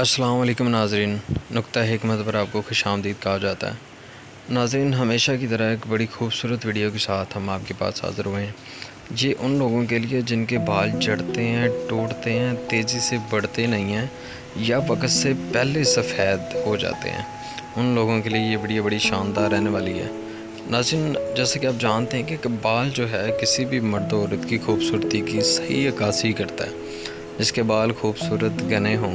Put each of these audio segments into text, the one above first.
अस्सलाम वालेकुम नाज़रीन, नुक्ता हिकमत पर आपको खुशामदीद कहा जाता है। नाज़रीन, हमेशा की तरह एक बड़ी खूबसूरत वीडियो के साथ हम आपके पास हाज़िर हुए हैं। ये उन लोगों के लिए जिनके बाल झड़ते हैं, टूटते हैं, तेज़ी से बढ़ते नहीं हैं या वक्त से पहले सफ़ेद हो जाते हैं, उन लोगों के लिए ये वीडियो बड़ी शानदार रहने वाली है। नाज़रीन, जैसे कि आप जानते हैं कि बाल जो है किसी भी मर्द औरत की खूबसूरती की सही अक्कासी करता है। जिसके बाल खूबसूरत घने हों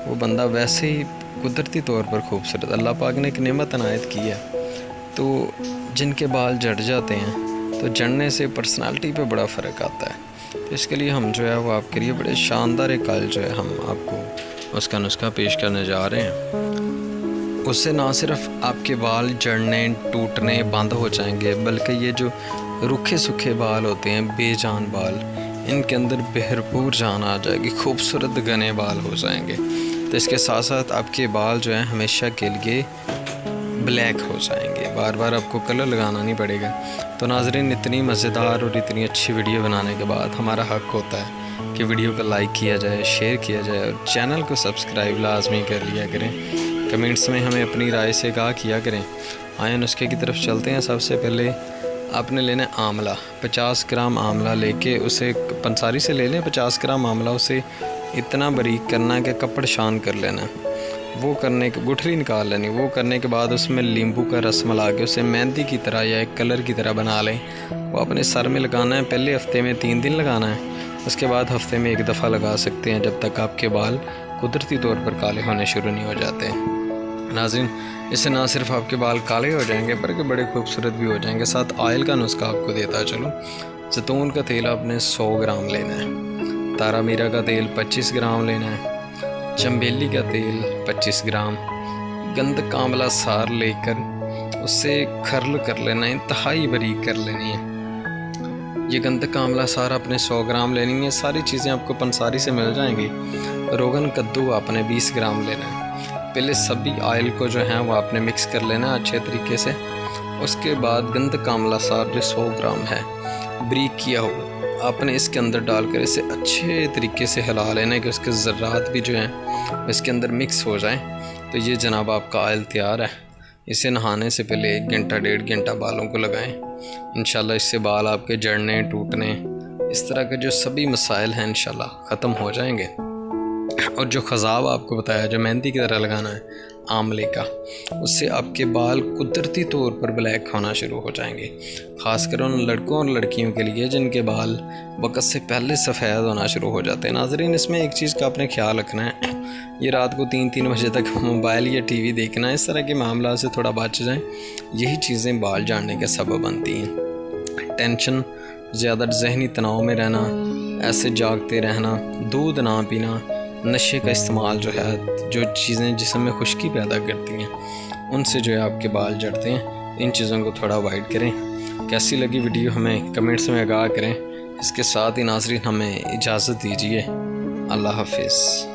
वो बंदा वैसे ही कुदरती तौर पर खूबसूरत, अल्लाह पाक ने एक नेमत अनायत की है। तो जिनके बाल झड़ जाते हैं तो झड़ने से पर्सनालिटी पे बड़ा फ़र्क आता है। तो इसके लिए हम जो है वो आपके लिए बड़े शानदार एक कल जो है हम आपको उसका नुस्खा पेश करने जा रहे हैं। उससे ना सिर्फ आपके बाल झड़ने टूटने बंद हो जाएंगे, बल्कि ये जो रूखे सूखे बाल होते हैं, बेजान बाल, इनके अंदर भरपूर जान आ जाएगी, खूबसूरत घने बाल हो जाएंगे। तो इसके साथ साथ आपके बाल जो हैं हमेशा के लिए ब्लैक हो जाएंगे, बार बार आपको कलर लगाना नहीं पड़ेगा। तो नाज़रीन, इतनी मज़ेदार और इतनी अच्छी वीडियो बनाने के बाद हमारा हक़ होता है कि वीडियो को लाइक किया जाए, शेयर किया जाए और चैनल को सब्सक्राइब लाजमी कर लिया करें। कमेंट्स में हमें अपनी राय से कहा किया करें। आए नुस्खे की तरफ चलते हैं। सबसे पहले आपने लेना आंवला, 50 ग्राम आंवला लेके उसे पंसारी से ले लें। 50 ग्राम आंवला, उसे इतना बारीक करना है कि कपड़ शान कर लेना। वो करने के गुठली निकाल लेनी। वो करने के बाद उसमें नींबू का रस मिला के उसे मेहंदी की तरह या एक कलर की तरह बना लें। वो अपने सर में लगाना है। पहले हफ्ते में 3 दिन लगाना है, उसके बाद हफ्ते में 1 दफ़ा लगा सकते हैं, जब तक आपके बाल कुदरती तौर पर काले होने शुरू नहीं हो जाते। नाज़रीन, इससे ना सिर्फ आपके बाल काले हो जाएंगे बल्कि बड़े खूबसूरत भी हो जाएंगे। साथ ऑयल का नुस्खा आपको देता चलो। जैतून का तेल आपने 100 ग्राम लेना है। तारा मीरा का तेल 25 ग्राम लेना है। चंबेली का तेल 25 ग्राम। गंधक आंवला सार लेकर उससे खर्ल कर लेना है, इंतहाई बारीक कर लेनी है। ये गंधक आंवला सार आपने 100 ग्राम लेनी है। सारी चीज़ें आपको पंसारी से मिल जाएंगी। रोगन कद्दू आपने 20 ग्राम लेना है। पहले सभी ऑयल को जो है वो आपने मिक्स कर लेना अच्छे तरीके से। उसके बाद गंधक आंवला सार जो 100 ग्राम है ब्रीक किया हुआ आपने इसके अंदर डालकर इसे अच्छे तरीके से हिला लेना है कि उसके ज़र्रात भी जो हैं इसके अंदर मिक्स हो जाएं। तो ये जनाब आपका ऑयल तैयार है। इसे नहाने से पहले 1 घंटा 1.5 घंटा बालों को लगाएं। इंशाल्लाह इससे बाल आपके झड़ने टूटने इस तरह के जो सभी मसाइल हैं इंशाल्लाह ख़त्म हो जाएंगे। और जो खज़ाब आपको बताया जो मेहंदी की तरह लगाना है आंवले का, उससे आपके बाल कुदरती तौर पर ब्लैक होना शुरू हो जाएंगे। ख़ासकर उन लड़कों और लड़कियों के लिए जिनके बाल वक्त से पहले सफ़ेद होना शुरू हो जाते हैं। नाज़रीन, इसमें एक चीज़ का आपने ख्याल रखना है, ये रात को 3-3 बजे तक मोबाइल या टीवी देखना, इस तरह के मामला से थोड़ा बच जाएँ। यही चीज़ें बाल झाड़ने का सबब बनती हैं। टेंशन ज़्यादा, जहनी तनाव में रहना, ऐसे जागते रहना, दूध ना पीना, नशे का इस्तेमाल जो है, जो चीज़ें जिस्म में खुश्की पैदा करती हैं, उनसे जो है आपके बाल झड़ते हैं। इन चीज़ों को थोड़ा अवॉइड करें। कैसी लगी वीडियो हमें कमेंट्स में आगाह करें। इसके साथ ही नाज़रीन हमें इजाज़त दीजिए। अल्लाह हाफ़िज़।